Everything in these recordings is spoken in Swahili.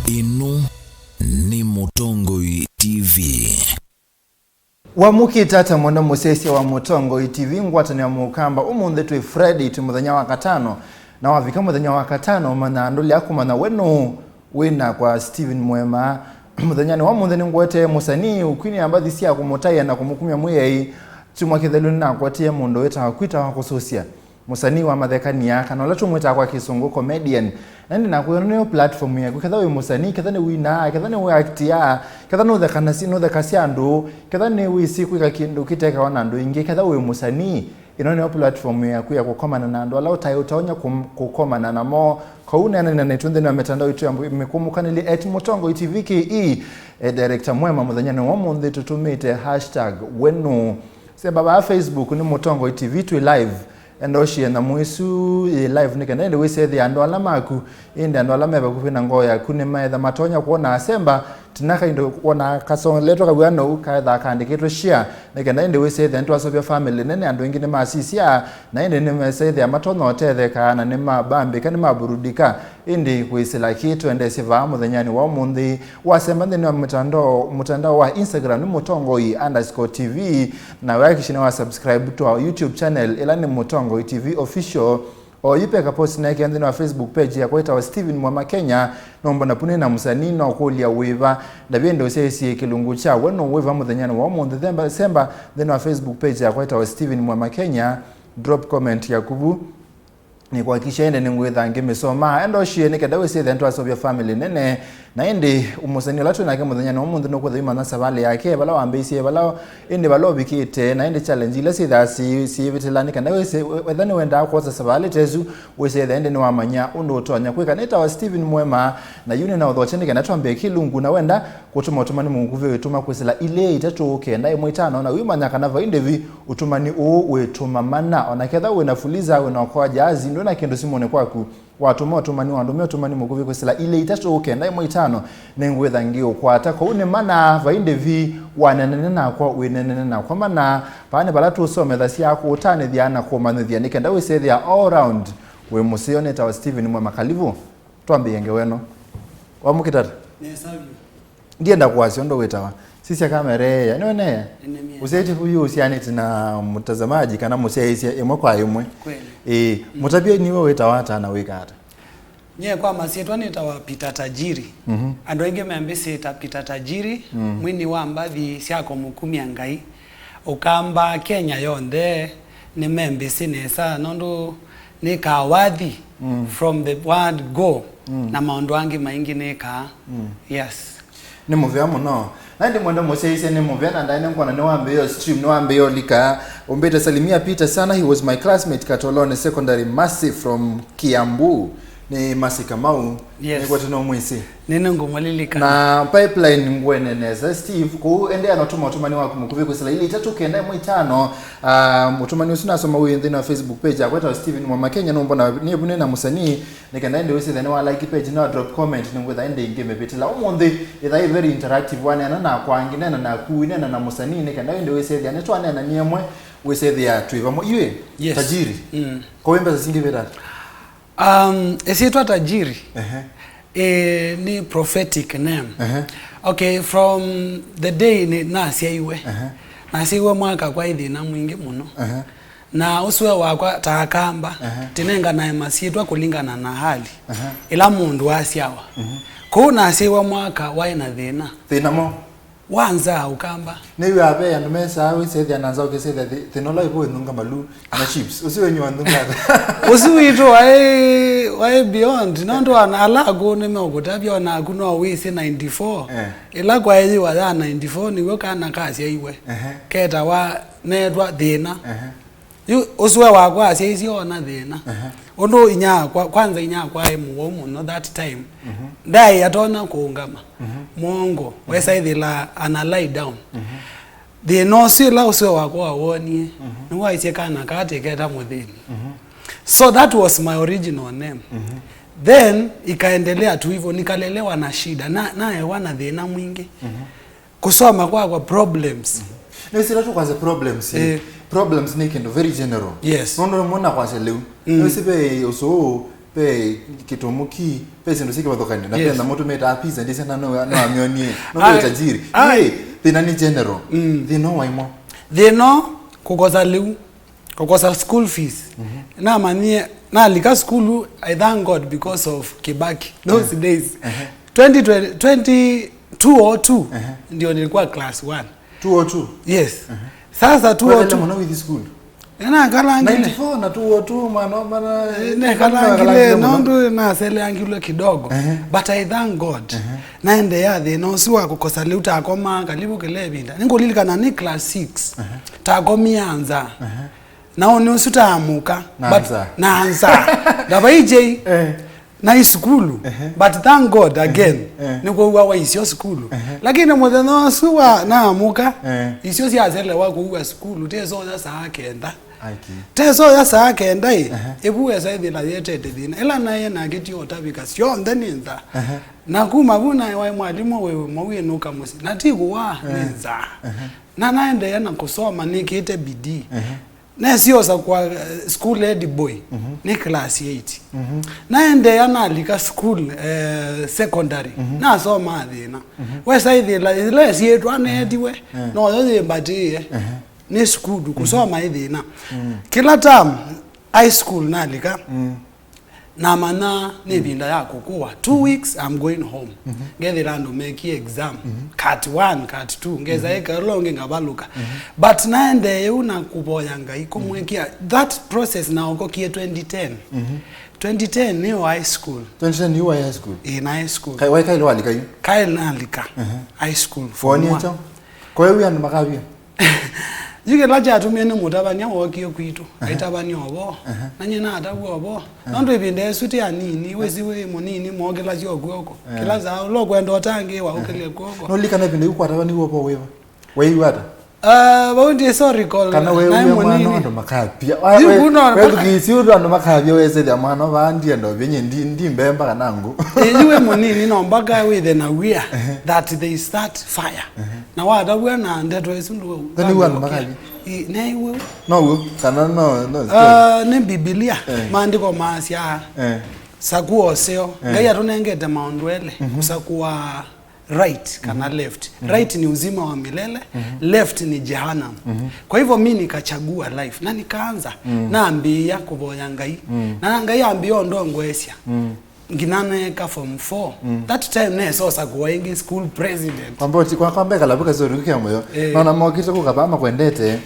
Inu ni Mutongoi TV. Wamukitata mwana musesi wa Mutongoi TV ngwatani ya mukamba umunde tui Friday tumuthenya wa katano na wavika muthenya wa katano mana nduli akumana wenu wina kwa Steven Muema muthenya ni wamunde ngwete musanii ukwini ambathi sia kumutaya na kumukumya mwei tumwakithelu na kwatia mundu weta kwita wa kususia musanii wa mathekania kana ola tumwita kwa kisungu comedian nandi na kuyo platform ya kutha we musanii ketha ni wina ketha ni we actia ketha no the kana sino the kasiandu ketha ni we siku ka kindu kiteka wana ndu ingi ketha we musanii ino platform ya kuya kukomana na ndu ala utaonya kukomana na mo kauna na netunde na mitandao yetu imekumukana ile @Mutongoi TV ke director Muema muthenya ni wamunde tutumite #wenu se baba Facebook ni Mutongoi TV tu live endoshie na mwisu live nikenda we say the ando alamaku inde ando alameba kufina ngoya kune maetha matonya kuona asemba tinaka indo kuona kasonga leto kabwano kaetha kandiketwe share nikenda we say the ando asobia family nene ando ingine masisia na inde ne say the matonya othethe kana ne mabambe kana maburudika indi kuisila kitu ende siva muthenyani wa mundi wasemba ndene mutandao wa Instagram ni Mutongoi_TV na wakishina wa subscribe to our YouTube channel ila ni Mutongoi TV official o yipeka post na yake ndene wa Facebook page ya kwaita wa Steven Muema Kenya nomba na pune na musanii na okulia weva ndabye ndo sesi kilungu cha weno weva muthenyani wa mundi themba semba ndene wa Facebook page ya kwaita wa Steven Muema Kenya drop comment ya kubu ni kwa kisha ende ngwetha ngemesoma endo shie nikenda we say the ento asobia family nene na ende umusani latu na kemo thanya no mundu no kwetha imana sabale yake bala wambisi bala ende bala bikite na ende challenge ile say that si vitilani kana we say wethani wenda kwa sabale tezu we say the ende no amanya undo utonya kweka neta wa Steven Muema na yuni na udhocheni kana twambe kilungu na wenda kutuma utumani munguve wetuma kwesela ile itatoke ndai mwitano na wimanya kana va indevi utumani o wetuma mana onaketha we nafuliza we na kwa jazi ndo na kendo simone kwaku watuma utumani wandomia utumani muguve kwesela ile itatoke ndai mwitano nengwetha ngio kwata ko une mana va indevi wananene na kwa wenenene na kwa mana pane balatu usome thasi yako utane thiana kwa manithia nikenda we say they are all round we musione ta Steven Muema kalivu twambe yenge weno wamukitata nesabi ndienda kwasi ndo wetawa sisi ya kamera ya none useti huyu usiani tina mtazamaji kana museisi emwe kwa emwe kweli mutabia niwe wetawa hata na wekata nye kwa masietwa nitawa Peter Tajiri ando wenge meambese ta Peter Tajiri mwini wa ambathi siako mukumia ngai ukamba Kenya yonde ni membese nesa nondo ni kawadhi from the word go na maondo angi maingi neka yes ni muvya muno nandi mwenda museisi ni muvya na ndani nkwana ni wambe yo stream ni wambe yo lika umbeta salimia Peter sana he was my classmate Katolone secondary Mercy from Kiambu ni Mercy Kamau yes. Ni kwa tino mwisi nene ngomolilika na pipeline ngweneneza Steve ku ende anatuma utumani wako mukuvi kwesela ili itatoke ndai mwitano utumani usina soma uyu ndina Facebook page ya kweta Steven Muema Kenya nombo na niebune na musanii nikenda ende wese then wa like page na drop comment ngwetha ende ingeme betela umonde ithai very interactive one na kwa ngine na kuinena na musanii nikenda ende wese then etwane na niemwe wese thia tuiva mo iwe yes. Tajiri kwa wemba zingi vetata esitwa Tajiri ni prophetic name okay from the day ni nasiaiwe nasiaiwe mwaka kwa ithi na mwingi muno na uswe wakwa takamba tinenga na masitwa kulingana na hali ila mundu asiawa kuna nasiaiwe mwaka waina thina mo wanza ukamba niwe abe ya numesa we say the nanza okay say that thinola ibo ndunga malu na chips usiwe nywa ndunga usiwito wai beyond nondo analago nimeogotabya na kuno wisi 94 ila kwa hiyo wa 94 niwe kana kasi aiwe keta wa netwa thina yu uswe wakwa asiisi ona thina ondo inya kwanza inya kwa emu muno that time ndai atona kuungama mongo wesa ithila ana lie down the no sila uswe wakwa wonie niwa isekana kate keta muthini so that was my original name then ikaendelea tu hivyo nikalelewa na shida naye wana thina mwingi kusoma kwa problems nesira tu kwa problems ni kendo very general yes nondo mona kwa leo nosibe uso pe kitomuki pe sindu siki bathokani na penda moto meta pizza ndise na no amioni no tajiri thina ni general they know why more they know kukosa school fees na manie na lika school I thank God because of Kibaki those days 2002 ndio nilikuwa class 1 202 yes sasa 202 mwana with school ena kalangile 94 na 202 mana ne kalangile nondo na sele angilo kidogo but I thank God naende ya the no siwa kukosa leuta akoma kalibu kelebinda ningolilika ni class 6 takomianza naone usutamuka but naanza ndaba ije na iskulu but thank God again niko wa isio skulu lakini modeno suwa naamuka isio siazele wa kuwa skulu tezo za saa kenda tezo ya saa kenda ebuwe saidi la yete dina ela naye na geti otabika sio ndeninza na kuma buna wa mwalimu wewe mwawe nuka musi natiku wa ninza na naende yana kusoma nikite bidii na siosa kwa school head boy ni class 8 naende yana alika school secondary na soma thina we saidi la sietu anediwe no yoze mbatie ni school kusoma thina kila term high school na alika na mana ne binda yako kwa 2 weeks I'm going home get rando make exam cut 1 cut 2 ngeza eka longe ngabaluka but naende una kuboyanga ikomwekia that process na okokie 2010 2010 ni high school 2010 ni high school in high school kai wai kai lo alika kai na alika high school for ni eto kwa hiyo yana makabia Jike laja atumie ni mutabanya wokiyo kwitu aitabani obo nanye na atabu obo ndo ibinde suti ya nini weziwe munini mogela jogoko kila za lo kwenda otange wa ukele gogo no lika na ibinde uko atabani obo wewe wata baundi sorry call kana wewe mwana ndo makapia wewe tukisi ndo makapia weze ya mwana bandi ndo benye ndi mbemba kanangu yiwe munini no mbaga with na we that they start fire na wada bwana ndeto esundu then you wana makapia na iwe no kana no ne biblia maandiko masya sakuo seo ngaya tunengete maondwele kusakuwa right kana left right ni uzima wa milele left ni jehanamu kwa hivyo mimi nikachagua life na nikaanza naambia kuboya ngai na ngai ambio ndongwesia nginane ka form 4 that time ne sosa kuwaingi school president kwamba kalabuka zori kyamoyo naona mwakita kukabama kwendete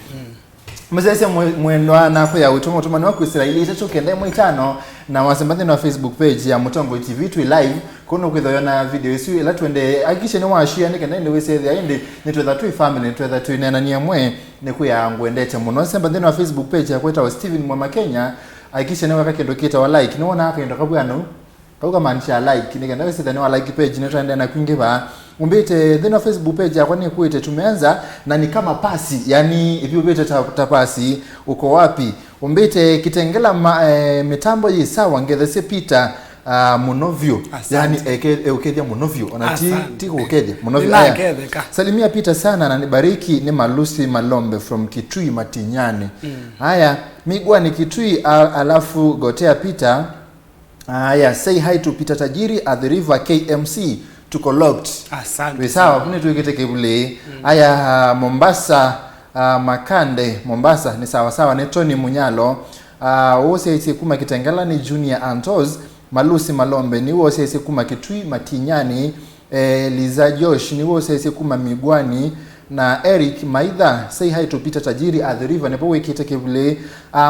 Mzee mwendwana kwa ya utomo ni wako Israeli itacho kende mwitano na wasembani na Facebook page ya Mutongo TV tu live kono kwithona video isu ila twende akishe ni washia ni kende ndi wese ya indi ni twetha tu family twetha tu nena ni amwe ni kuya ngwendete muno sembani na Facebook page ya kweta Steven Muema Kenya akishe ni wakake ndokita wa like niona haka ndo kabwano kauka manisha like ni kende wese wa like page ni twende na kuingiba umbite then Facebook page ya kwani kuite tumeanza na ni kama pasi yani if you bete tapasi uko wapi umbite kitengela mitambo hii sawa ngethese Peter Monovio yani ukedia Monovio onati tiko ukedia Monovio salimia Peter sana na nibariki ni Malusi Malombe from Kitui Matinyani haya migwa ni Kitui alafu gotea Peter haya say hi to Peter Tajiri at the River KMC tuko locked asante sawa pune tuikite kibule aya Mombasa Makande Mombasa ni sawa ni Tony Munyalo wose ise kuma kitengela ni Junior Antos Malusi Malombe ni wose ise kuma Kitui Matinyani Liza Josh ni wose ise kuma Migwani na Eric Maidha say hi to Peter Tajiri at the River nepo wekite kibule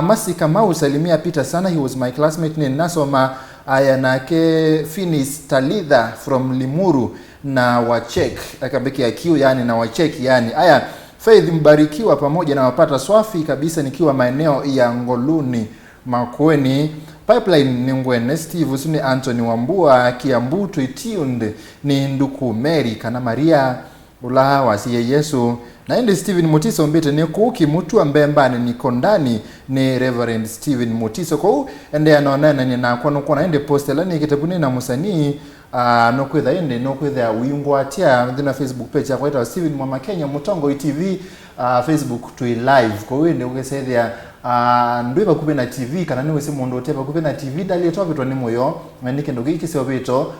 Masika Mau salimia Peter sana he was my classmate ni nasoma aya nake Finis Talidha from Limuru na Wachek akabeki akiu yani na Wachek yani aya Faith mbarikiwa pamoja na wapata swafi kabisa nikiwa maeneo ya Ngoluni Makweni Pipeline ni Ngwene Steve Usuni Anthony Wambua Kiambu tuned ni Nduku Mary kana Maria ula wasiye Yesu na ende Steven Mutiso mbete ni kuki mutu ambembani ni kondani ni Reverend Steven Mutiso kwa ende anaonana ni na kwa ende postela ni kitabuni na musanii no kwitha indi no kwitha wingwa atia thina Facebook page yakwa ita Steven Muema Kenya Mutongo TV Facebook twi live ko wende ugesethia ndwiba kupe na TV kana niwe si mundu uteba kupe na TV dali twabitwa ni moyo ngandike ndo giki sio bito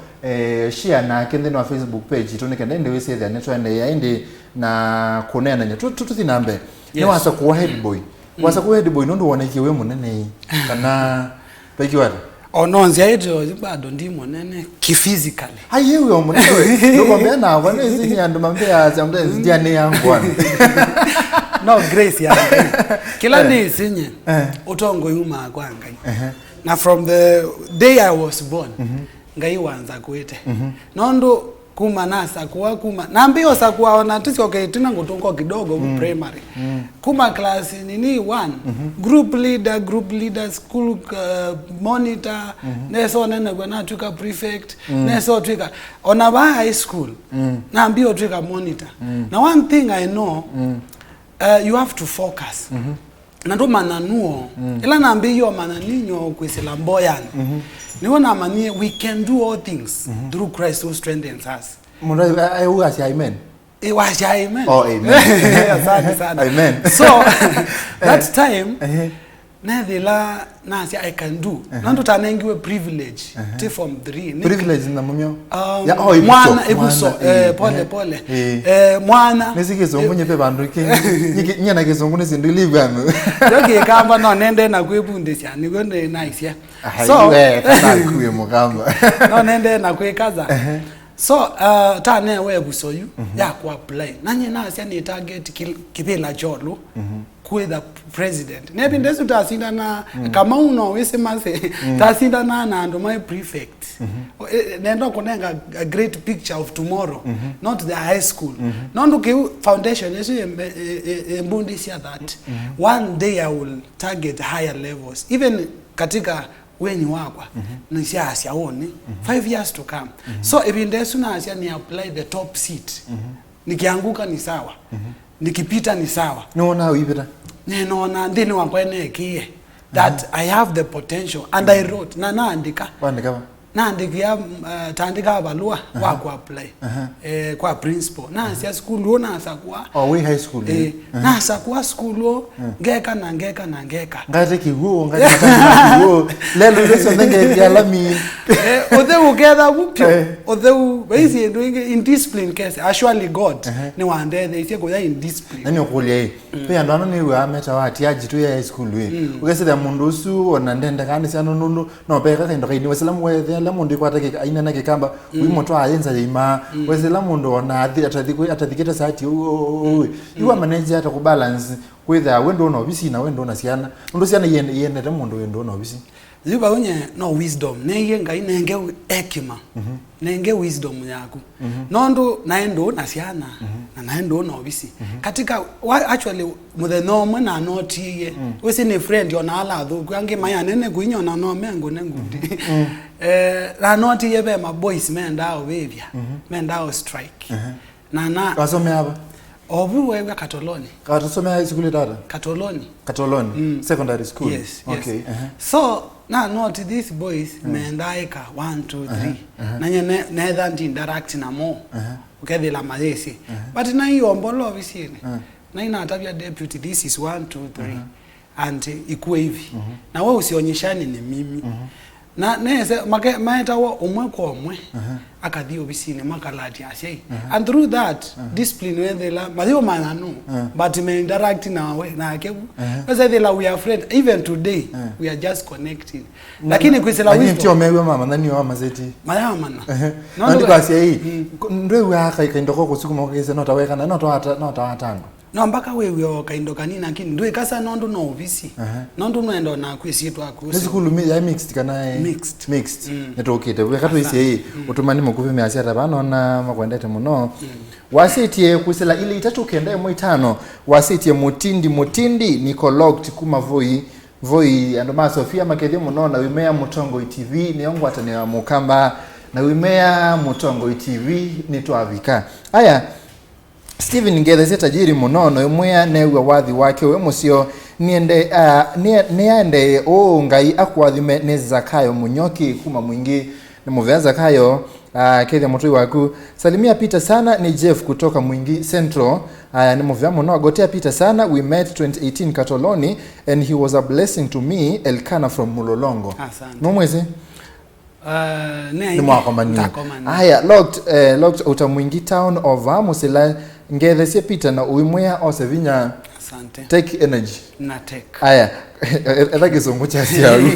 share na kende no Facebook page toneke ndende wesethia netwende ya indi na kunena nya tuthi nambe ni wasa kuwa head boy wasa kuwa head boy ndo woneke we munene kana pekiwata ononzi aito bado ndi munene physically ayewe omunene ndo mbena wana izinyi andu mambea sometimes ndiane yangu no grace ya kila ni sinye utongo yuma kwanga na from the day I was born ngai wanza kwete nondo kuma nasa kuwa kuma naambio sakuwa ona tusi okay tuna ngutongo kidogo primary kuma class nini 1 group leader school monitor neso nene gwana tuka prefect neso tuka ona ba high school naambio tuka monitor na one thing I know you have to focus na ndo mananuo ila naambio mananinyo kwesela mboyani niona manie we can do all things through Christ who strengthens us. Munda ayu say amen. It was amen. Oh amen. Asante. Amen. So that time Nadila nasi I can do. Nanto tanengiwe privilege. Take from 3. Privilege na mumyo. Ya mwana ebuso pole. Mwana nesikizongo nyepe bandu ke nyana kizongo nesindu livano. Yoke kamba no nende na kwebundisya nikwende nice ya. So kana kuye mugamba. No nende na kwekaza. So tane webuso yu ya ku apply. Nanye nasi ni target kipela jolo. Kweda president nebi ndesu tasinda na kama uno wese mase tasinda na ndo my prefect nendo konenga a great picture of tomorrow not the high school nondo ke foundation yesu embundi sia that one day I will target higher levels even katika wenyi wakwa nisia asiaone 5 years to come so ebindesu na asia ni apply the top seat nikianguka ni sawa nikipita ni sawa no ibita nena ndini wakwene kie that I have the potential and I wrote naandika naandikia taandika balua wa ku apply kwa principal na sia school ona asakwa we high school na asakwa school ngeka ngate kiwo ngate kiwo lelo leso ngeke yalami othe uketha gupyo othe basi doing in discipline case actually God ni wande they say go in discipline nani okulie pe andano ni we ameta wati ajitu ya high school we ukese mundu usu ona ndende kandi siano nundu no peka kendo kaini waselamu we la mundu kwatake aina nake kamba wimoto ayenza ima wasela mundu ona atadhiketa sati iwa manager ata ku balance whether wendo ona obisi na wendo ona siana ndo siana yene mundu wendo ona obisi ziba unye no wisdom nenge ngai nenge ekima nenge wisdom yako nondo naendo na siana na naendo na obisi katika actually muthe no mwe na notiye wese ni friend yona ala tho kwange maya nene kuinyona no mengo nengudi la notiye be ma boys mendao bebia mendao strike na wasome hapa obu wewe Katoloni katusomea school data Katoloni secondary school yes okay so na not these boys mendaika 1 2 3 nanye neither ndi interact na mo ukethe la malesi but na hiyo mbolo visini na ina atabia deputy this is 1 2 3 and ikuwe hivi na wewe usionyeshane ni mimi na nese maeta wa omwe kwa omwe akadio bisine makalati asei and through that discipline when they la madio mananu but me interact na we na kebu because they la we are friends even today we are just connecting lakini kwisela wisdom ndio mewe mama nani wa mazeti maya mana ndio kwasi hii ndio we aka ikindoko kusukuma kese not aweka na not atano no mpaka wewe okaindoka nini lakini ndio ikasa nondo no obisi nondo noendo na kwisitu akusi lesikulu ya mixed kana mixed netokete we kato isi utumani mukuve me asiata bano na makwendete muno wasitie kusela ile itatu kenda mo 5 wasitie mutindi niko locked kuma voi andoma Sofia makedhe muno na Wimea Mutongo TV ni yangu atane wa mukamba na Wimea Mutongo TV nitwavika aya Steven ngethese tajiri munono imwe newe wathi wake we musio niende ngai akwathime ne Zakayo Munyoki kuma mwingi ni muveanza kayo Keithia mutui waku salimia Peter sana ni Jeff kutoka Mwingi Central ni muveamu no gotea Peter sana we met 2018 Katoloni and he was a blessing to me Elkana from Mulolongo no mwezi ni mwakomani haya locked uta Mwingi town of Musila ngethesie Peter na uimwea osevinya asante take energy na take haya Kizungu cha siaru.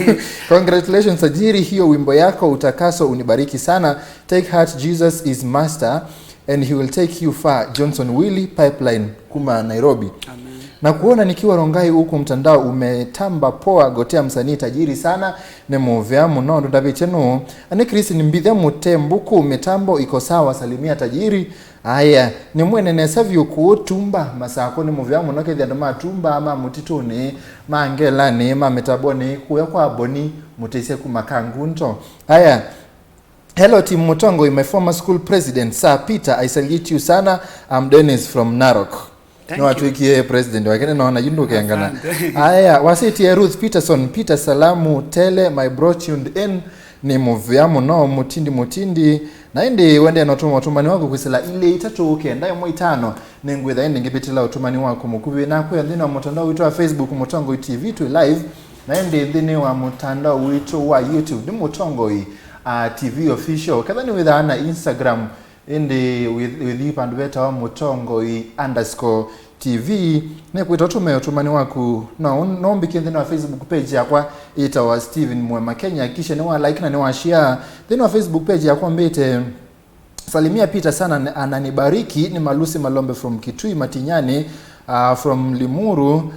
Congratulations Tajiri, hiyo wimbo yako utakaso unibariki sana. Take heart, Jesus is master and he will take you far. Johnson Willie Pipeline kuma Nairobi. Amen. Na kuona nikiwa Rongai huko mtandao umetamba poa gotea msanii Tajiri sana ne muveamu no ndabicheno ane Chris nimbithia mutembuku umetambo iko sawa salimia Tajiri. Aya ni mwene nesavyo kuotumba masako ni muveamu no kethia ndo matumba ama mutituni mangela ni mametaboni kuya kwa boni mutese kumakangunto. Aya hello team Mutongo, my former school president Sir Peter, I salute you sana. I'm Dennis from Narok. No atuikie president wakene naona yundu kiangana. Aya wasitie Ruth Peterson Peter salamu tele my bro tuned in ni muveamu no mutindi na indi wende anatuma utumani wako kwisela ile itatu ukenda yo moitano nengwetha indi ngibitila utumani wako mukubi na kwa ndino mutandao wetu wa Facebook Mutongo TV tu live na indi ndini wa mutandao wetu wa YouTube ni Mutongo TV official kadhani witha ana Instagram indi with you and better Mutongo _TV ne kwita tume utumani wako na nombi kindeni wa Facebook page yakwa ita wa Steven Muema Kenya kisha ni wa like na ni wa share then wa Facebook page yakwa mbete salimia Peter sana ananibariki ni Malusi Malombe from Kitui Matinyani from Limuru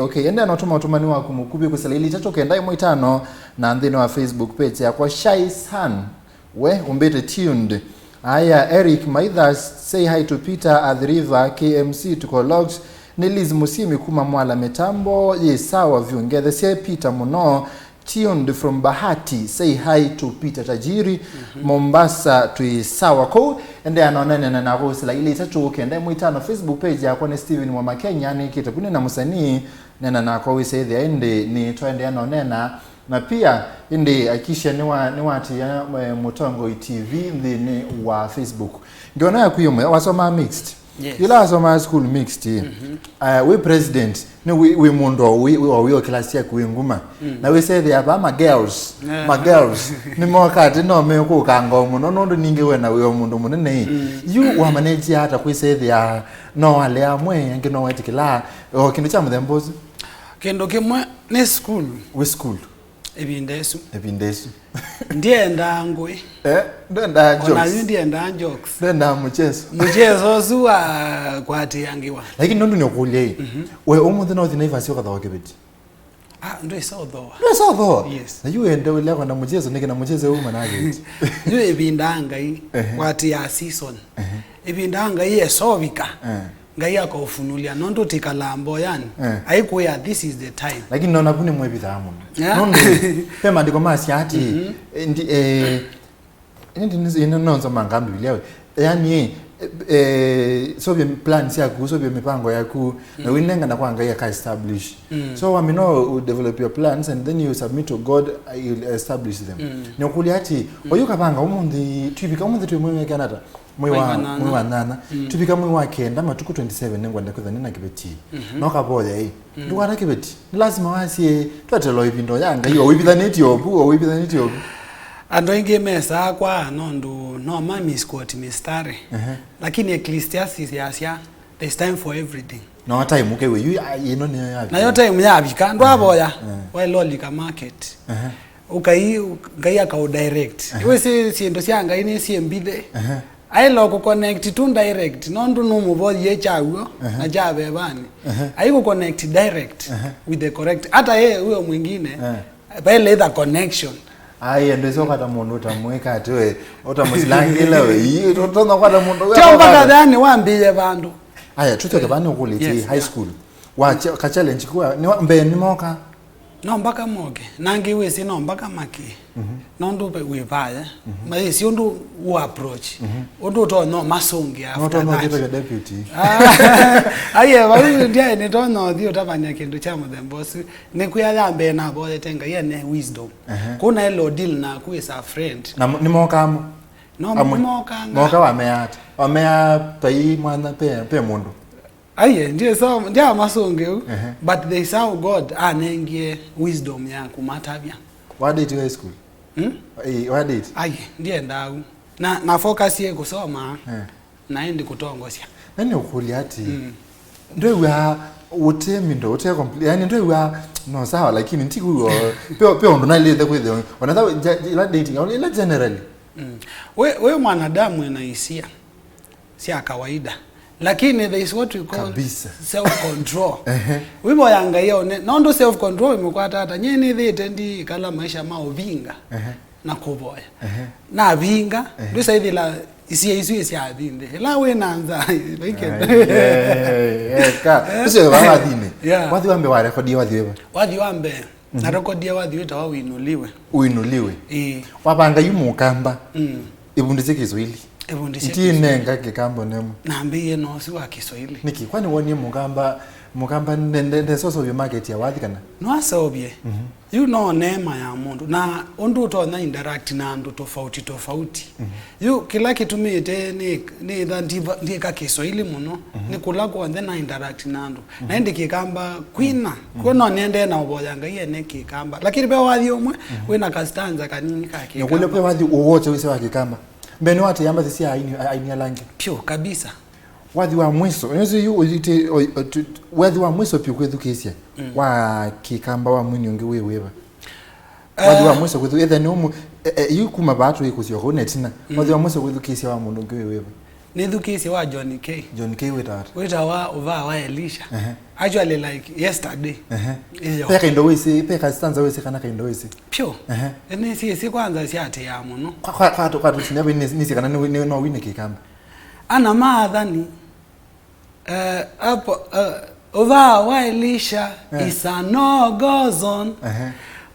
okay ende anatuma utumani wako mukubi kusalili tatu kenda moitano na ndini wa Facebook page yakwa Shy San we umbete tuned. Aya Eric Maithas say hi to Peter at the river KMC to logged Nilis Musimi kuma mwala metambo ye sawa viungede say Peter muno tuned from Bahati say hi to Peter Tajiri Mombasa to sawa ko ende anonene na nagosela ile itatu kende muitano Facebook page yakwa ni Steven Muema Kenya ni kitabuni na musanii nena na kwa wise the ende ni twende anonena na pia indi akisha ni wati ya Mutongo TV ndini wa Facebook ngiona ya kuyume wasoma mixed ila wasoma school mixed we president ni we mundo we class ya kuinguma na we say they are my girls ni mwakati no me ku kangomo no ninge wena we mundo munene you wa manage hata ku say they are no ale amwe ngino wetikila o kindu cha mudembozi kendo kimwe ne school we school ebindesu ndienda ngwe ndenda jokes ona ndienda jokes ndenda muchezo zuwa kwati yangiwa lakini nondu nyokulie we umuthe no thina ivasi ukathawa kibiti ndo so yes na you ende wile kwa muchezo niki na muchezo uma na agiti yo ebindanga kwati ya season ebindanga esovika ngai akofunulia nondo tikalambo yani aikuya this is the time lakini nona kune mwebitha muno nondo pema ndiko masi ati ndi nonzo mangambi bilewe yani so be plans yaku so be mipango yaku na winenga na kwanga ya ka establish so I know develop your plans and then you submit to God, you'll establish them nokuli ati oyuka panga umundi tubika umundi tumwe Canada mwa nana tubika mwa kenda matuku 27 nengwanda kutha nina kibeti nokaboya ndwara kibeti lazima wasi twatelo ibindo yanga yo wibithaniti obu ando inge mesa kwa nondo no mami squat mistare lakini Ecclesiastes yasia there's time for everything no time okay we you know ne yabi na yo time yabika ndo aboya why lolika market ukai aka direct iwe siendo sianga ini siembide ai loko connect to direct nondo numubo ye chawo na jabe bani ai ko connect direct with the correct hata yeye huyo mwingine by the connection ai ndezo kata mundu utamweka atiwe utamusilangile we yi totona kwata mundu chomba kadhani waambie bandu aya tuthoke bani ukuliti high school wa ka challenge kwa ni moka no mpaka moke nangi wese no mpaka maki no ndo pe we paya ma si ndo u approach ndo to no masongi after no get deputy aye bali ndia ne to no dio tabanya kindu cha boss ne kuyalambe na bole tenga yene wisdom kuna elo deal na ku is a friend na ni mokamo no moka moka wa mea pai mwana pe mundu aye ndiye so ndia masongi but they say God anengie wisdom ya kumatabia what did you high school what did aye ndiye ndau na focus ye kusoma naendi kutongosia nani ukuli ati ndio ya utemi ndo ute complete yani ndio ya no sawa lakini ntiki pe ndo na ile kwethe wanataka ila dating ila generally we mwanadamu ana hisia si kawaida lakini there is what we call self control wibo yanga yone nondo self control imekuwa hata nyeni thite ndi kala maisha mao vinga na kuboya na vinga ndio saidi la isi abinde la we nanza like ka sio baba dine wathi wambe wa record wathi wambe na record ya wathi wita uinuliwe wabanga yumukamba ibundise Kiswahili nenga kikambo nemo nambiye no si wa Kiswahili niki kwani woni mukamba nende soso vya market ya wathi kana no asobye you know neema ya mundu na undu utona interact na andu tofauti you kila kitu mite ni ndi ka Kiswahili muno ni kula kwa then interact na andu na ndi kikamba kwina kono nende na oboyanga yene kikamba lakini be wathi omwe wena kastanza kanini kake kule pe wathi uwote wise wa kikamba mbeni wati yamba sisi aini alange pio kabisa wathi wa mwiso unaweza yu uzite wathi wa mwiso pio kwethu kisia wa kikamba wa mwini onge wewe wathi wa mwiso kwethu etha ni umu yu kuma batu ikusio ko netina wathi wa mwiso kwethu kisia wa mundu onge wewe ni thukisi wa John K wita wa Elisha actually like yesterday peka ndo wese peka stanza wese kana ka ndo wese pio ene si kwanza si ate ya muno kwa tusinebe nisi kana no Winake kamba ana madhani hapo ova wa Elisha isano gozon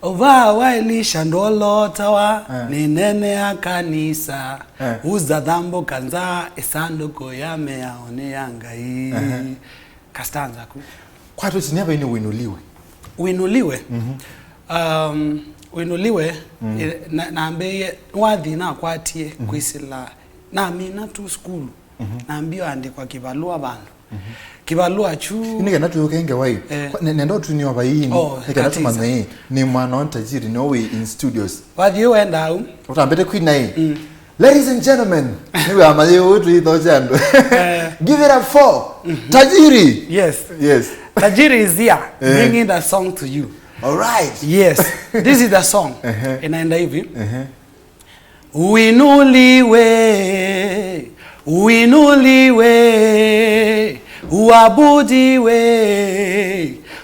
ova wa Elisha ndolota wa ni nene ya kanisa uza dhambo kanza esanduko yame yaone yangai kastanza ku kwa tusinebe ni uinuliwe uinuliwe naambie wathi na kwatie kwisila na mina tu school naambio andikwa kibalua bandu kibalua chu nige natu kenge wai nendo tuni wa bayini nige natu manai ni mwana wa Tajiri no way in studios wathi wenda au utambete queen nai ladies and gentlemen niwe amaye utu itochando give it up for Tajiri yes Tajiri is here bringing the song to you all right yes this is the song inaenda hivi uinuliwe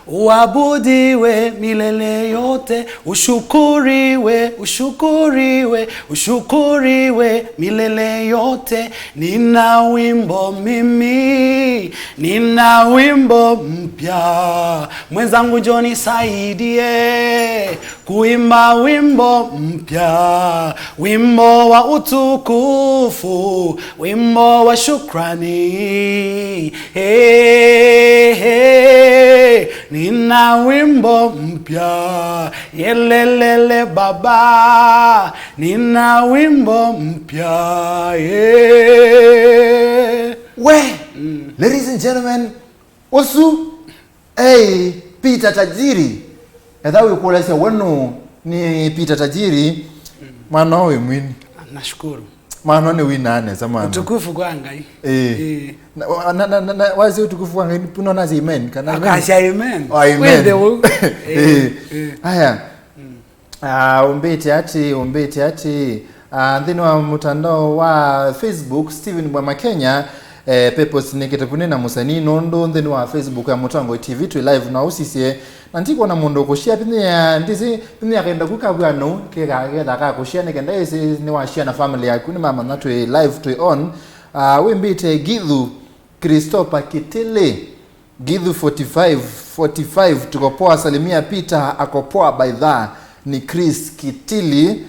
uabudiwe milele yote ushukuriwe milele yote nina wimbo mpya mwenzangu njoni saidie kuimba wimbo mpya wimbo wa utukufu wimbo wa shukrani nina wimbo mpya yelelele baba nina wimbo mpya ladies and gentlemen osu Peter Tajiri edhawe kulesa wenu ni Peter Tajiri mwana we mwini nashukuru mwana ni winane zamana utukufu kwa ngai na wazi utukufu kwa ngai puno nazi amen kana akasha amen haya umbete ati ndino wa mtandao wa Facebook Steven Muema Kenya pepos neketepune na musani nondo ndino wa Facebook ya Mutongo TV tu live na usisie nantiko na mundo kushia pinya ndizi pinya kaenda kukabwano kega ka kushia nekenda ese ni washia na family yako ni mama natu live to on wembite Githu Christopher Kitele Githu 45 tukopoa salimia Peter akopoa by that ni Chris Kitili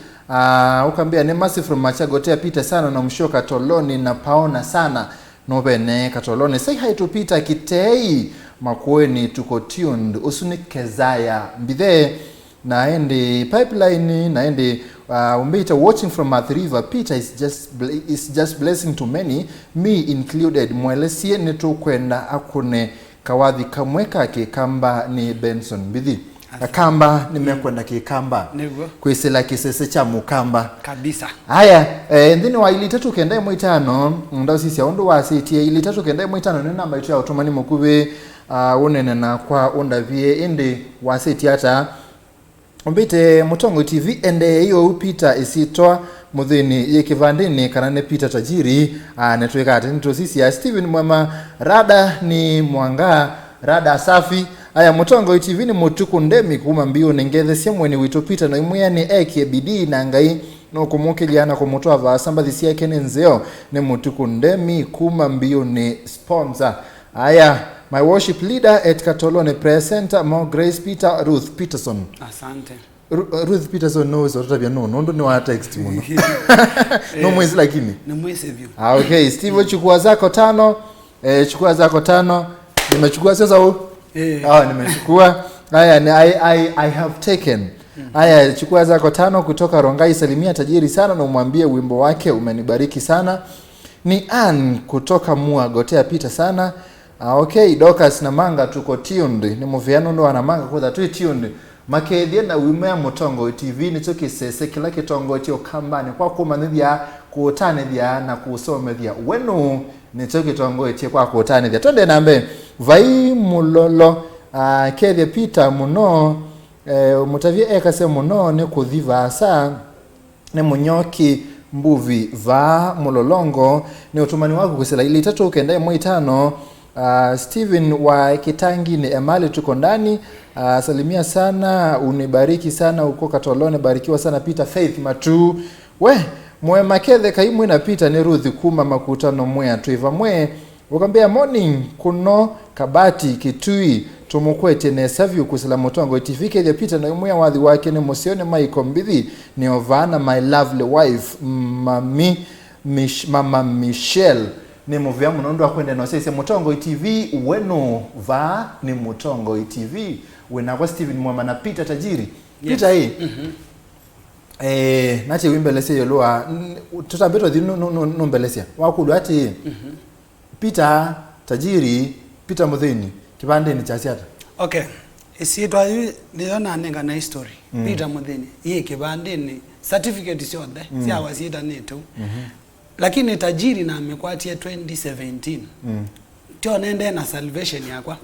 ukambia ni Mercy from Machagotea Peter sana na mshoka Toloni na paona sana nobene Katoloni say hi to Peter Kitei Makueni tuko tuned usunikezaya mbithe naende pipeline naende umbita watching from Athi River. Peter is just blessing to many, me included. Mwelesie nitukwenda akune kawadhi kamweka kikamba ni Benson Bidhi kamba nimekwenda kikamba kwisela kisese cha mukamba kabisa. Haya ndini wa ili tatu kenda mwitano ndao sisi ondo wasitie ili tatu kenda mwitano ni namba yetu ya utumani mukube unene na kwa onda vie ende wasiti hata Umbite Mutongo TV ende hiyo Peter isitoa muthini yekivandini kanane Peter Tajiri netweka atento sisi ya Steven Muema rada ni mwanga rada safi. Aya Mutongo TV ni mutuku ndemi kuma mbio nengethe semweni wito Peter na imwe ni eke bidii na ngai no kumukiliana kumutoa vasamba thisi yake nzeo ni mutuku ndemi kuma mbio ni sponsor. Aya my worship leader at Katolone Prayer Center, More Grace Peter Ruth Peterson. Asante. Ruth Peterson knows what have you known. Ndo ni wa text muno. No mwezi lakini. Ni mwezi view. Okay, Steve chukua zako 5. Chukua zako 5. Nimechukua sasa nimechukua. Haya I have taken. Haya chukua zako 5 kutoka Rongai salimia Tajiri sana na umwambie wimbo wake umenibariki sana. Ni Ann kutoka Mua Gotea Peter sana. Okay, Dokas na Manga tuko tuned. Ni muviano ndo ana Manga kwa tu tuned. Makethia na Winake Mutongo TV ni choki sese kila kitongo tio kambani kwa kumanithia kutanithia na kusomethia wenu ni choki tongo tio kwa kutanithia. Twende nambe vai mulolo kethia Peter muno mutavia ekase muno ni kuthiva saa ni munyoki mbuvi va mulolongo ni utumani wako kusela ili tatu ukenda mwitano. Steven wa Kitangi ni Emali tuko ndani. Salimia sana unibariki sana uko Katolone barikiwa sana Peter Faith Matu we Muema kethe kaimwe na Peter ni Ruth kuma makutano mwe tuiva mwe ukambia morning kuno kabati kitui tumukwete ne savio kusela Mutongo TV kethe Peter na mwe wathi wake ni Musione Michael Mbithi ni Ovana my lovely wife mama Michelle ni movia munondo akwende no sese Mutongo TV wenu va ni Mutongo TV wena kwa Steven Muema na Peter Tajiri. Yes. Peter hii nache wimbelese yoloa tutabeto di no mbelesia wakulu ati Peter Tajiri Peter Muthini kibande ni chasiata. Okay, isitwa niona nenga na history Peter Muthini hii kibande ni certificate sio nde si awasita netu lakini Tajiri na amekwatia 2017 tio nende na salvation yakwa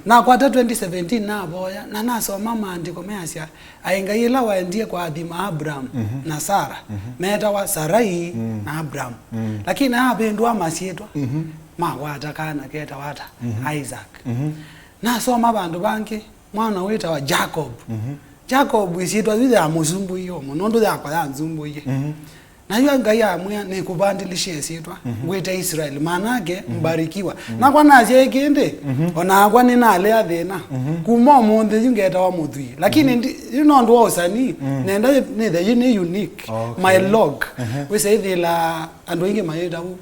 na kwa 2017 na boya na nasoma maandiko measia aingayila waendie kwa adhima Abraham na Sara meta wa Sarai na Abraham lakini abendwa masietwa mawata kana keta wata Isaac nasoma bandu banki mwana wita wa Jacob Jacob isitwa yule amuzumbu iyo munondo yakwa ya nzumbu iye na hiyo ngaya amwe ni kubandilishe sitwa weta Israel manake mbarikiwa na kwa nazi ekende ona kwa ni nale athena kuma monde yingeta wa muthwi lakini you know ndo osani nenda ni the unique my log we say the la ando inge mayeda u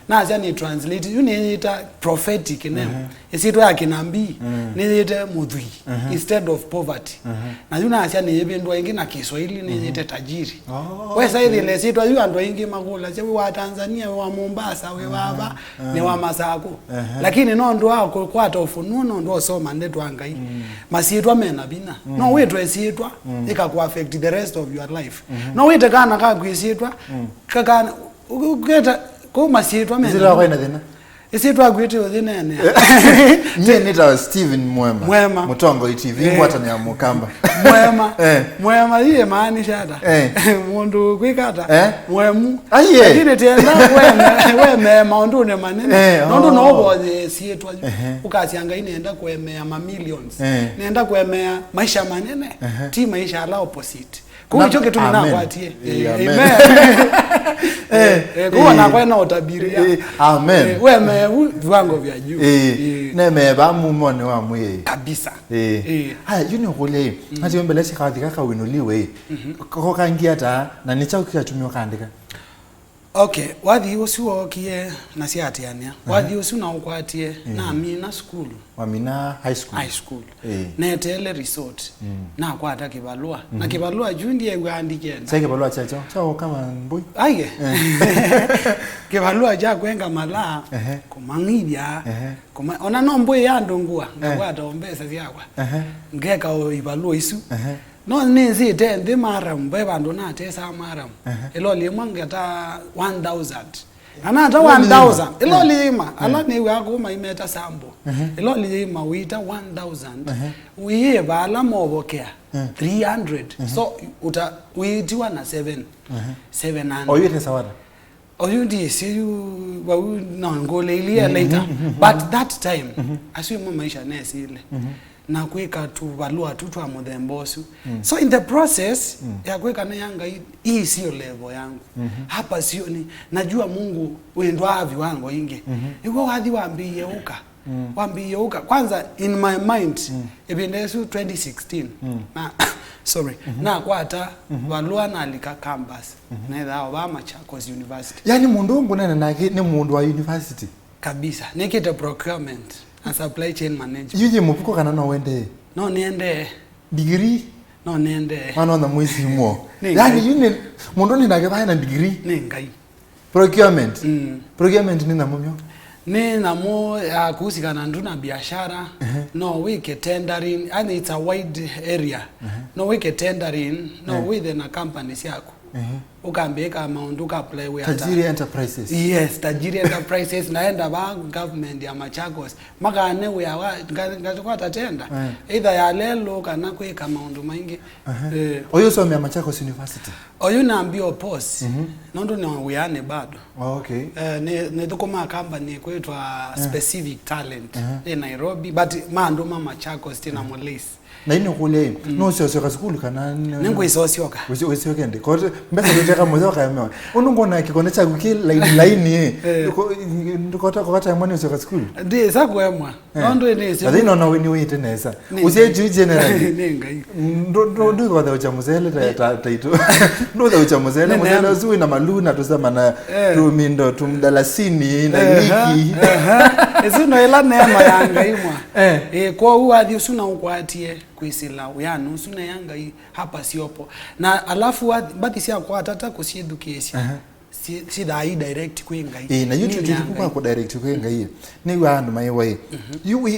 na acha ni translate you need prophetic name isitwa yakinambi ni ite muthwi instead of poverty na yuna acha ni yebendwa ingi na Kiswahili ni ite Tajiri we say the le sitwa ando ingi magula je wa Tanzania wa Mombasa we baba ni wa Masako lakini no ndo wako kwata ufununo ndo soma ndetu angai masitwa mena bina no we to sitwa ikaku affect the rest of your life no we tekana ka kwisitwa kaka uketa ko masitwa mena zira kwa ina isitwa gwiti uthinene nye nita Steven Muema Mutongo TV ngwata ni amukamba Muema iye maani shada mundu kwikata Muemu aye lakini tenda we maundu ne manene nondu nobo sietwa ukasianga inaenda kuemea ma millions naenda kuemea maisha manene ti maisha ala opposite Kwa hiyo kitu ninakwatie. Amen. Kwa na kwa na utabiri. Amen. Wewe viwango vya juu. Neme ba mumone wa mwe. Kabisa. Haya yuni kule. Hati mbele sikathika ka winuliwe. Ko kangia ta na nicha ukiatumio kandika. Okay, wathi ucio kie na ciatiania. Wathi ucio na ukwatie na mina school. Wa mina high school. High school. Na tele resort. Na kwata kibalua. Na kibalua jundi egwandike. Sasa kibalua chacho. Chao kama mbui. Aige. Kibalua ja kwenga mala. Kumangibya. Kuma ona no mbui ya ndongua. Ngakwata ombesa ziakwa. Ngeka ibalua isu. No nizi tende maram be bandu na tesa maram eloli mwangeta 1000 anata 1000 eloli ima ala ni wako maimeta sambo eloli ima wita 1000 uye bala mobokea 300 so uta uitiwa na 700 oyete sawada oyundi siyu wa no ngole ilia later but that time asimo maisha nesile na kweka tu balua tu twa modembosu so in the process ya kweka na yanga hii sio level yangu hapa sio ni najua Mungu wendo avi wangu inge iko hadi waambie uka kwanza in my mind ebindesu 2016 na sorry na kwata balua na alika campus na dao ba Machakos University yani mundu ngune nake ni mundu wa university kabisa nikite procurement and supply chain management yuje mufuko kana no wende no niende degree no niende ana na mwezi mo yani yune mundu ni nake bana degree ni ngai procurement procurement ni namumyo ni namo ya kuhusikana nduna biashara no wike tendering and it's a wide area no wike tendering no within a company yako ukambeka amount ukapply we Tajiri Enterprises. Yes, Tajiri Enterprises naenda ba government ya Machakos makane we ngatukwa tatenda either ya lelo kana kweka amount maingi oyo so ya Machakos University oyo naambio post nondo ni weane bado okay ne tukoma company kwetwa specific talent in Nairobi but mando Machakos tena molesi na ino kule no sio kasikulu kana nengo isosioka usiyoke ndi ko mbesa ndoteka mozo kayemewa unungona kikone cha kuki line ndikota kokata mwana sio kasikulu ndi sakwemwa nondo ine sio adino na weni wite nesa usiyeju general nenga ndo kwa da uchamuzele taito ndo da uchamuzele muzele zui na maluna tusema na tumindo tumdalasini na liki ezino ela nema yanga imwa kwa uadhi usuna ukwatie kuisila uyanu usuna yanga hapa siopo na alafu bati sia kwa tata ku education si dai direct kwenga na YouTube tukukwa ku direct kwenga ni wandu maiwe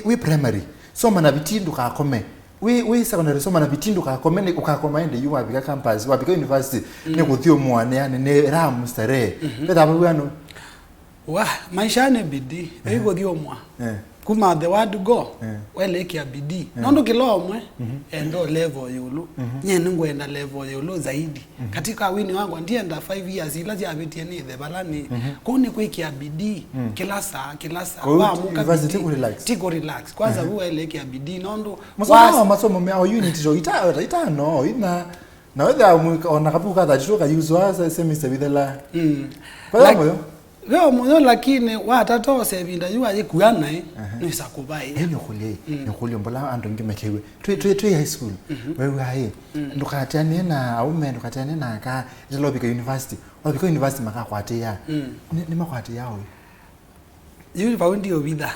we primary so mana bitindu ka kome we secondary so mana bitindu ka kome ni ukakoma ende yu wabika campus wabika university ni kuthio mwane yani ne ram stare beta bwana wa maisha ne bidii ego dio mwa kuma the word go wele kia bidii nondo kilomwe endo level yulu nyene ngwenda level yulu zaidi katika wini wangu ndienda 5 years ilazi abitie ni the balani kuni kuikia bidii kila saa wa muka tiko relax kwanza huwa ile kia bidii nondo masomo mao unit jo ita no ina na whether ona kapuka tachoka yuzwa semester bidela kwa hiyo leo mmoja lakini watatose binda yuwa yikuana ni sakubai ni khule mbola ando ngimekewe twe high school wewe hayi ndukatane na aume ndukatane na ka lobika university lobika university makakwate ya ni makwate yao yuli paundi obida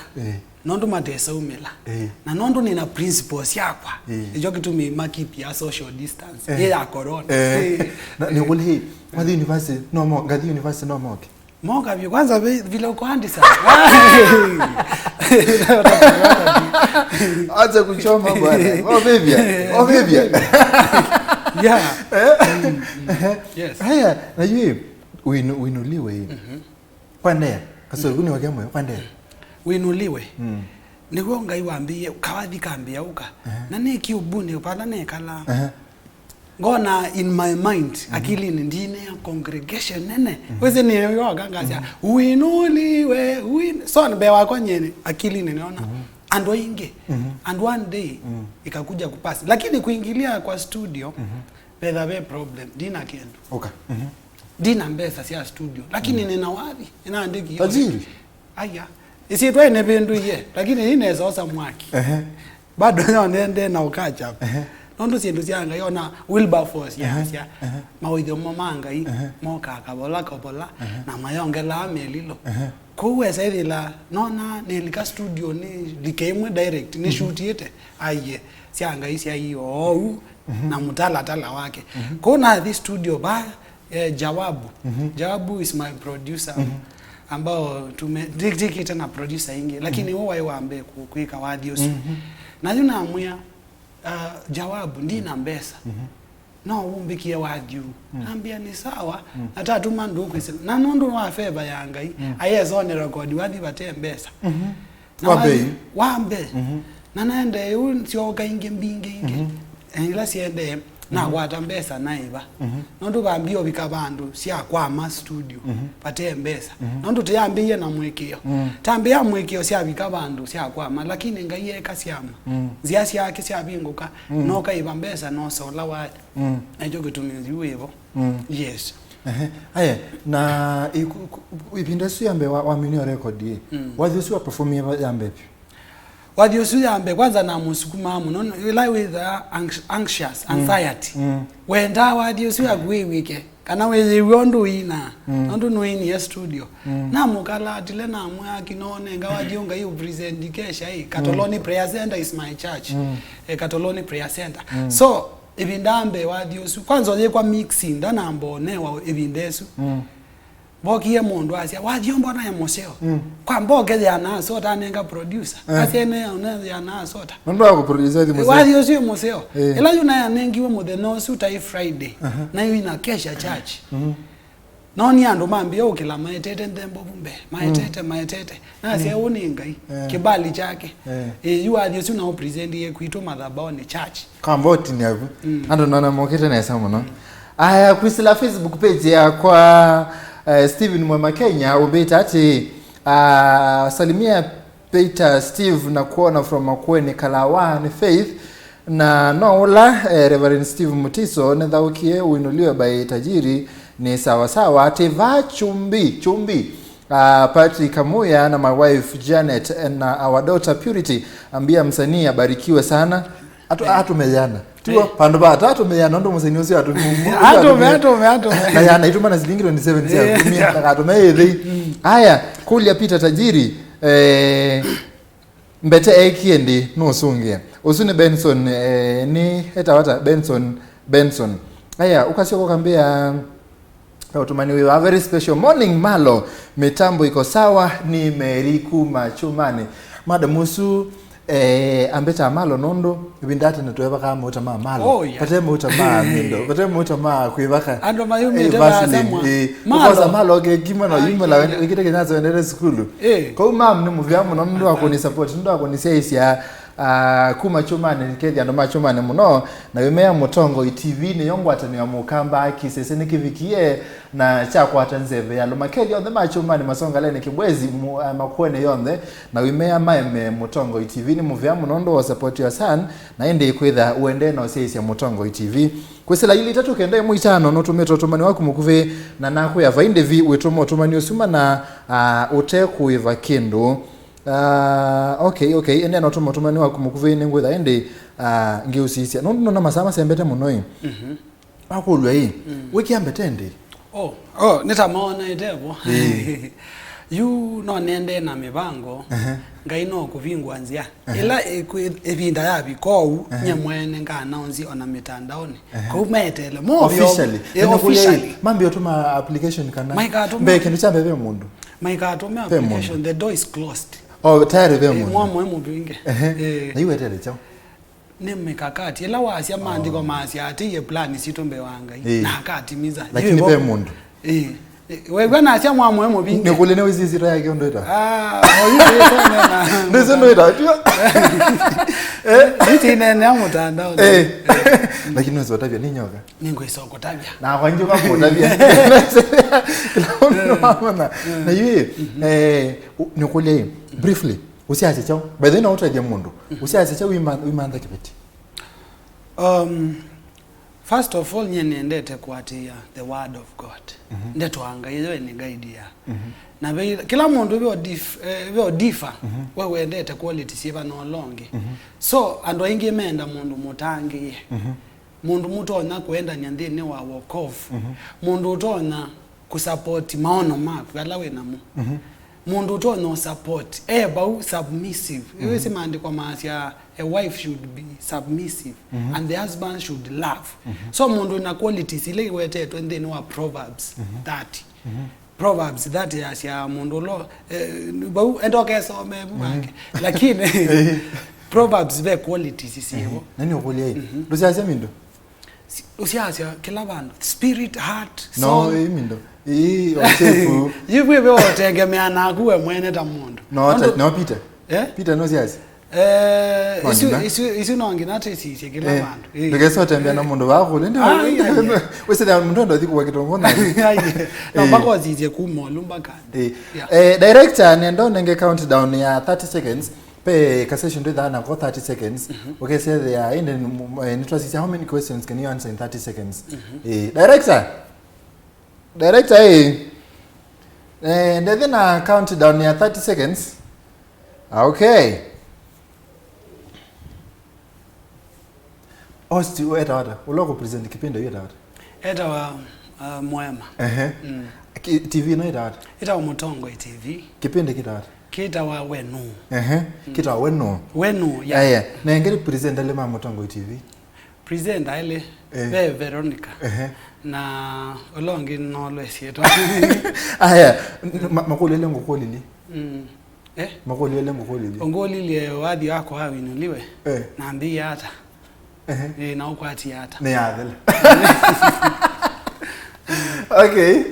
nondo matesa umela na nondo nina principles yakwa ejo kitu mi makipi ya social distance ya corona ni khule ngadi university no mo ngadi university no mo Moga vyo kwanza vile uko handi sana. Acha kuchoma bwana. Oh baby. Yeah. Yes. Haya, na yeye uinuliwe. Kwande. Kasoro kuni wakemwe kwande. Uinuliwe. Niko ngaiwambie kawadhi kambia uka. Na ne kiubune upana ne kala. Ngona in my mind akili ndine congregation nene weze ni yo gangaza uinuliwe so nbe wako nyene akili ninaona and wainge and one day ikakuja kupasi lakini kuingilia kwa studio Pedha be problem dina kendo. Okay. Dina mbesa sia studio lakini nina wapi inaandiki Tajiri aya isitwa ine bindu ye lakini ineza osa mwaki bado nende na ukacha nondo sindu syanga yona Wilberforce yasya mawitho momanga I moka kabola na mayonge la melilo kuwe saidila nona nelika studio ni likemwe direct ni shoot yete aye syanga isi ayo na mutala wake kuna this studio ba Jawabu is my producer ambao tumediki tena producer ingi lakini wao waambe kuika wadios na yuna amuya Jawabu ndina mbesa no umbikie wadio ambia ni sawa hata tumandu kwise na nondo wa favor yanga ayezone record wadi bate mbesa wambe na naende unsyoka inge mbinge ila siende na kwata mbesa naiba nondo bambio bikabandu sia kwa studio pate mbesa nondo tiyambiye na mwekeo tambia mwekeo sia bikabandu sia kwa lakini ngayeka siama ziasi yake sia binguka no kaiba mbesa no sola wa ejo kutumizi wevo yes aya na ipinda siyambe wa minio record ye wathi sio perform yambe Wadio suyambe kwanza na musukuma amu no lie with anxious anxiety wenda wadio suyagwe wike kana wezi wondo ina ndo no in studio na mukala atile na amu akinone nga wadio nga you present kesha Katoloni Prayer Center is my church Katoloni Prayer Center so ibindambe wadio su kwanza ye kwa mixing ndana mbone wa ibindesu bokiye mundu asya wadio mbona ya moseo kwa mboge ya na sota nenga producer asene ya na sota ndo ako producer di moseo wadio sio moseo ila yuna ya nengi we muthe no suta Friday na yuna kesha church noni ando mambia ukila maetete ndembo bumbe maetete na asya uninga kibali chake yu wadio suna present ye kuito madhabao ni church kamboti ni hapo ando naona mokete na samu no aya kuisila Facebook page ya kwa Steven Muema Kenya ubeta ati salimia Peter Steve na kuona from Makweni Kalawa ni Faith na nola Reverend Steve Mutiso nethaukie uinuliwe by Tajiri ni sawa teva chumbi Patrick Kamuya na my wife Janet and our daughter Purity ambia msanii abarikiwe sana atumeyana tuwa pando ba atumeyana ndo msanii usio atumeyana na yana ituma na zilingi 27 sia kumia na atumeye haya kulia Peter Tajiri mbete ekiendi no sungia usune Benson ni etawata Benson haya ukasio kambia utumani we a very special morning malo mitambo iko sawa ni Meriku Machumani madam Musu ambeta malo nondo ibindata natuweba kama utama malo patema utama mindo patema utama kuibaka ando mayumi tena malo malo ke kima no yuma la wikite kenyazo wendele skulu kwa mam ni muvyamu nondo akoni support ndo akoni seisia kuma chumane kedi ando machumane muno na wimea Mutongo TV ni yongo atani wa mukamba akisese nikivikie na chakwa atanzeve ya loma kedi on the machumane masonga lene kibwezi makwene yonde na wimea maeme Mutongo TV ni muvyamu nondo wa support your son na ende ikwitha uende na seisia Mutongo TV kwesela ili tatu kende muitano no tumeto tumani wako mukuve na nako ya vainde vi wetomo tumani osuma na uteku iva kendo okay ende no tumani wako mukuve ningwitha ende ngiusisia no na masama sembete munoi akulwa hii wiki ambetende nitamona idebo you no nende na mibango ngaino kuvingwa nzia ila ebinda yabi ko nyamwene nga announce ona mitandaoni ko metele mo officially mambi otuma application kana mbeke ndichambe be mundu maikatoma application the door is closed tayari be mundu mwamwe binge na iwe tele chao nemekakati ela wasya mandiko masya ati ye plan sitombe wanga na akatimiza lakini be mundu wewe na acha mwamwe mo bingi nekulene wizizira yake ndoita oyisona ndizo ndoita niti nene amutandao lakini wewe tabia ni nyoka ningo isoko tabia na kwanje kwa tabia na yeye nikule briefly usiache chao by the way utaje mundu usiache chao imanda kipeti First of all niendete kuatia the word of God. Ndeto anga hiyo ni guide ya. Na kila mundu vyo differ wewe endete quality siva no longe. So ando ingi menda mundu mutangi. Mundu mutona kuenda nyandini wa walk off. Mundu utona kusupport maono mako alawe namu. Mundu utona support bau submissive. Iwe simandi kwa maasya a wife should be submissive and the husband should love. So mundu na qualities ile wete twende wa Proverbs 30. Proverbs 30 asya mundu lo bau endoke so me bwange. Lakini Proverbs ve qualities isiwo. Nani okulia hii? Lusiasya mindo? Usiasya kila bandu spirit, heart, No, soul. mindo. Osefu. Yibwe be otegemea na kuwe mwene ta mundu. No Peter. Peter no siasi. Isu nongi nate sisi kila bandu. Ngeso tembea na mundu wako ndio. Wese da mundu ndo thiku wakitongo na. No bako zije kumolumba kandi. Director nendo nenge countdown ya 30 seconds. Pe session do that na 30 seconds. Okay, say they are in the interest. How many questions can you answer in 30 seconds? Director and then I count down near 30 seconds. Okay. Osti ueta wata. Uloko present kipindi ueta wata. Eta wa Muema. TV no eta wata. Eta wa Mutongo TV. Kipindi kita wata. Kita wa Wenu. Kita wa Wenu. Wenu ya. Yeah. Na ngeli present ale ma Mutongo TV. Present ale Veronica. Na olongi no lwesieto. Makolele ngokolili. Makolele ngokolili. Ongolili wadi wako hawinuliwe. Naambia hata. Na ukwati hata. Ne yadela. Okay.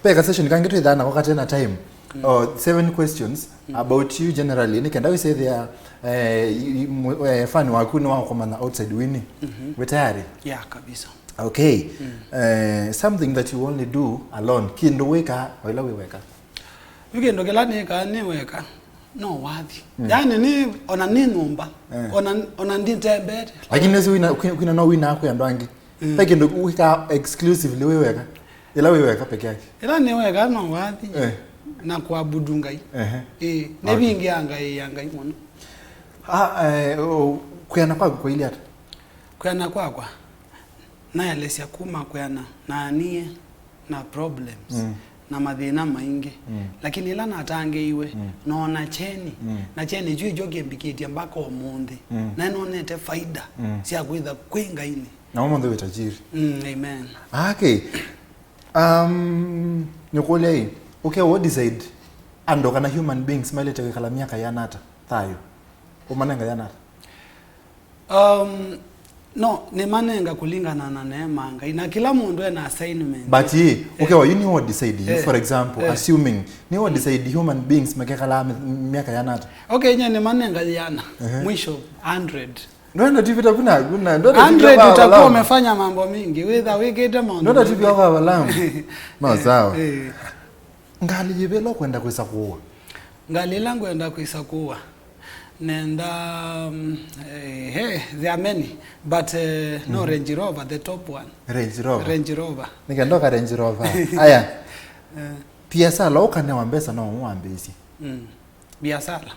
Peka session can get with that na tena time. 7 questions about you generally. Can I say they are fun wakuni wako mana outside winning. We're tayari? Yeah, kabisa. Okay. Something that you only do alone. Kindo weka wala weka. Weekend gelani ka ni weka. No wadi. Yani ni ona ninumba. Ona nditembere. Lakini nesi kuna no wina yako ya ndwangi. Peke ndo weka exclusively weka. Ila weka peke yake. Ila ni weka no wadi. Na kuabudu ngai. Ne bingi anga yanga imono. Kuyana kwa ile hata. Kuyana kwa. Na yalesia kuma kuyana na anie na problems na madhina maingi lakini ila natange iwe naona cheni na cheni juu joge mbikiti ambako omunde na nonete faida si akwitha kwinga ini na omunde we tajiri. Amen. Okay. Nyokole okay, what decide ando kana human beings malete kala miaka yanata tayo umanenga yanata no ne manenga kulingana na neema nga ina kila mundu ena assignment but okay well, you know what decide for example assuming ni what decide human beings makekala miaka yanata okay nye ne manenga yana mwisho 100 ndio tivita kuna ndio 100 utakuwa umefanya mambo mingi whether wicked amount ndio tivia kwa walamu no sawa ngali jibelo kwenda kwesa kuwa ngali langu enda kwesa kuwa nenda there are many but no Range Rover the top one. Range Rover nikandoka Range Rover aya biasala ukanewa mbesa no uambesi biasala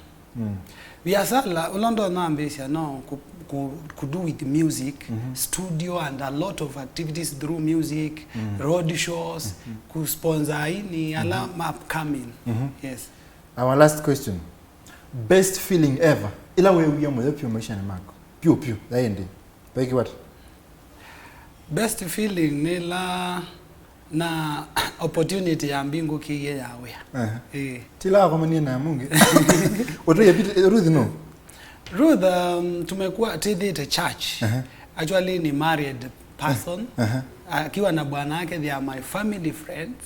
biasala ulondo no ambesa no could do with music studio and a lot of activities through music road shows ku sponsor ini ala upcoming. Yes. Our last question. Best feeling ever. Ila wewe mwe pio maisha mako. Pio yaende. Peki what? Best feeling nila na opportunity ya mbingu kiye yawe. Tila kwa mani na Mungu. Watu yapita Ruth no. Ruth tumekuwa the church. Actually ni married person. Akiwa na bwana yake, they are my family friends.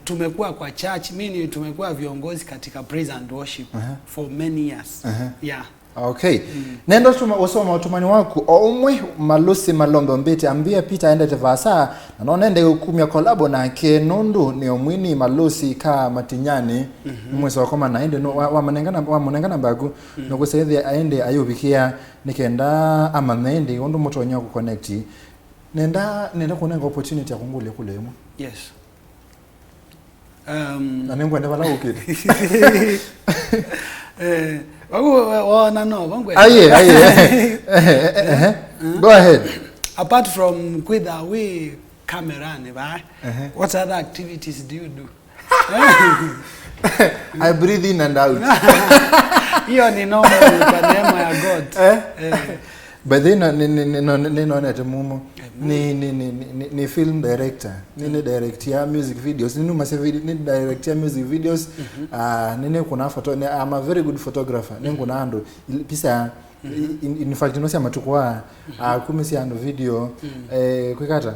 Tumekuwa kwa church, mimi tumekuwa viongozi katika praise and worship for many years. Yeah. Okay. Nenda wasoma watumani wako omwe malusi malondo mbete ambia Peter aende tevasa na naona ende kumya kolabo na Kenundu ni omwini malusi ka matinyani mweso wakoma na ende no wamanengana bagu no kusaidia aende ayobikia nikenda ama nende ondo moto wanyo ku connect nenda kuona opportunity ya kungule kule yemo. Yes. Na nengwenda bala ukiri. Go ahead. Apart from kwitha we camera ne ba, what other activities do you do? I breathe in and out. Hiyo ni normal kwa neema ya God. But then ninaona mumo ni film director, ni director music videos, ni director music videos, nini kuna photo, I'm a very good photographer. Nini kuna ando pisa in fact no sia matukwa kumisi ando video kwikata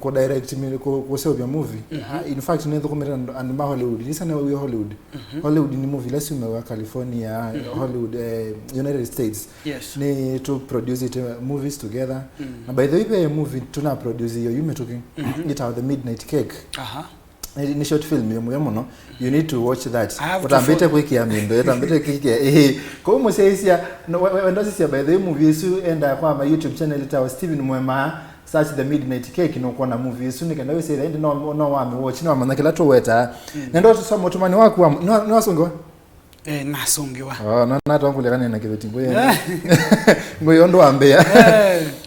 ko direct me ko sell your movie. In fact nendo komera and ma Hollywood listen na we Hollywood. Hollywood ni movie less wa California, Hollywood, United States. Yes. Ni to produce it movies together. And by the way movie tuna produce you me talking it out the Midnight Cake. Ni short film no, you need to watch that. Utambete kwiki mindo utambete kwiki ko mo seisia ndo sisia by the movie su enda kwa my YouTube channel ita Steven Muema search the Midnight Cake no kuona movie su nikenda we say end no wa me watch no manake lato weta nendo to somo tumani wako no wasongo nasongewa na twangulikana na kiveti ngoyo ndo ambea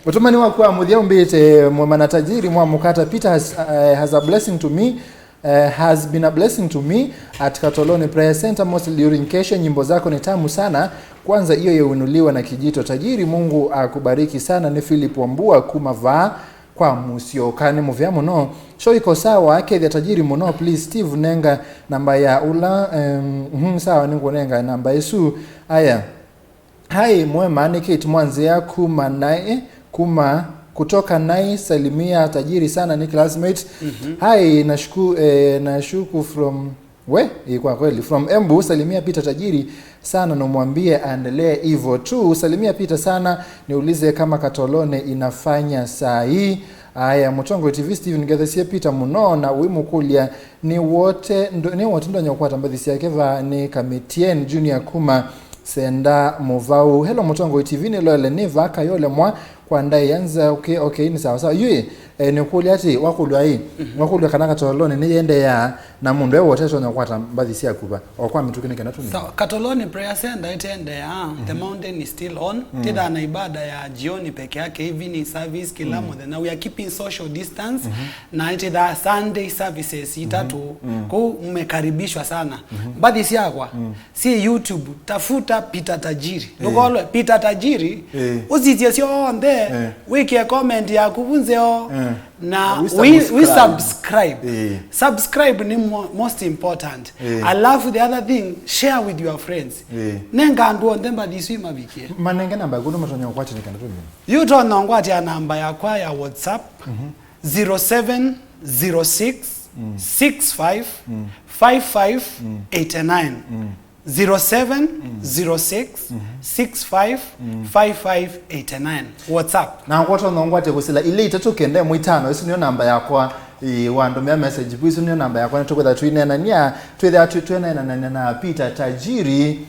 utumani wako muthia umbite Muema na Tajiri mwa mukata Peter has a blessing to me. Has been a blessing to me at Katoloni Prayer Center mostly during kesha. Nyimbo zako ni tamu sana. Kwanza hiyo yeunuliwa na kijito. Tajiri, Mungu akubariki sana. Ni Philip Wambua kumava kwa musio kane muvyamo no. Show iko sawa Kethia Tajiri muno please Steve nenga namba ya ula sawa ningo nenga namba yesu aya. Hai Muema ni Kate Mwanzia kuma nae kuma kutoka nai salimia Tajiri sana ni classmate. Hai nashuku from kwa kweli from Embu salimia Peter Tajiri sana na mwambie aendelee hivyo tu. Salimia Peter sana niulize kama Katolone inafanya saa hii. Aya Mutongo TV Steven Gathesia Peter muno na wimukulia ni wote ndo nyokwata mbadhisi yake va ni Kamitien Junior kuma senda movau. Hello Mutongo TV ni lole ni vaka yole mwa kwa ndai yanza okay ni sawa yue ni kuli ati wakulwa hii wakulwa kana Katoloni ni yende ya na mundu ewo teto nyokwata mbadhisi yakuba okwa mitukine kana tuni. So Katoloni Prayer Center itende ya the mountain is still on. Tida na ibada ya jioni peke yake evening service kila mode na we are keeping social distance na itida Sunday services itatu ko umekaribishwa sana. Mbadhisi yakwa si YouTube tafuta Peter Tajiri ndokolo Peter Tajiri uzizie sio onde wiki comment ya kubunzeo na we subscribe. Subscribe ni most important. I love the other thing, share with your friends. Nenga ndo ndemba diswima bikie manenge namba kuno matonyo kwachi nikana tu you don't know ngwati ya namba ya kwa ya WhatsApp 0706 65 55 89 0706 65 55 89 WhatsApp na kwato ngwate kusila ile itatokende muitano isi niyo namba yakwa wandomea message bwizo niyo namba yakwa netokwetha twinena nia twinena na Peter Tajiri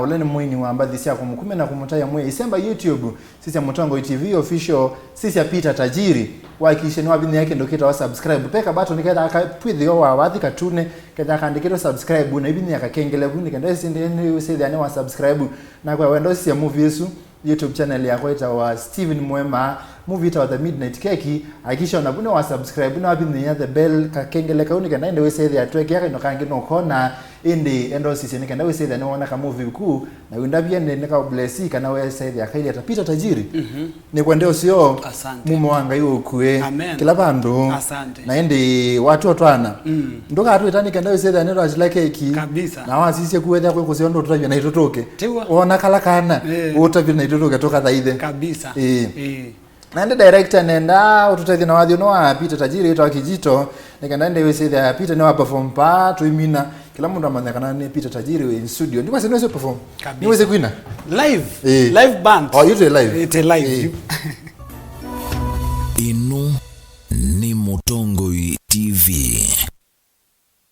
uleni mwini wa mbadhisi yako mkume na kumutaya mwe isemba YouTube sisi ya Mutongo TV official sisi ya Peter Tajiri wakishe ni wabini yake ndokita wa subscribe peka bato niketa akapwithi wa wathi katune keta akandikito subscribe na ibini yaka kengele buni kenda isi ndi usaithi ane wa subscribe na kwa wendo sisi ya movie yesu YouTube channel yako ita wa Steven Muema movie ita wa The Midnight Cake akisha unabune wa subscribe na wabini ya the bell kakengele kauni kenda ende usaithi ya tuweki yaka inokangi no kona indi endo sisi nikenda we say that no wana ka movie ku na wenda pia nika blessi kana we say that akaili atapita Tajiri ni kwende usio mume wanga hiyo kue kila bandu na indi watu otwana ndoka atu itani kenda we say that nero ajila keki kabisa na wasisi kuweza kwa kusiondo tutajua na itotoke ona kala kana utavyo na itotoke toka dhaide kabisa na ndi director nenda ututathi na wadhi no Peter Tajiri ita kijito nikenda ndi we say that Peter no perform pa tuimina kila mundu amanyakana ni Peter Tajiri we in studio ndiko sino perform niweze kuina live band you do live it live inu ni Mutongo TV.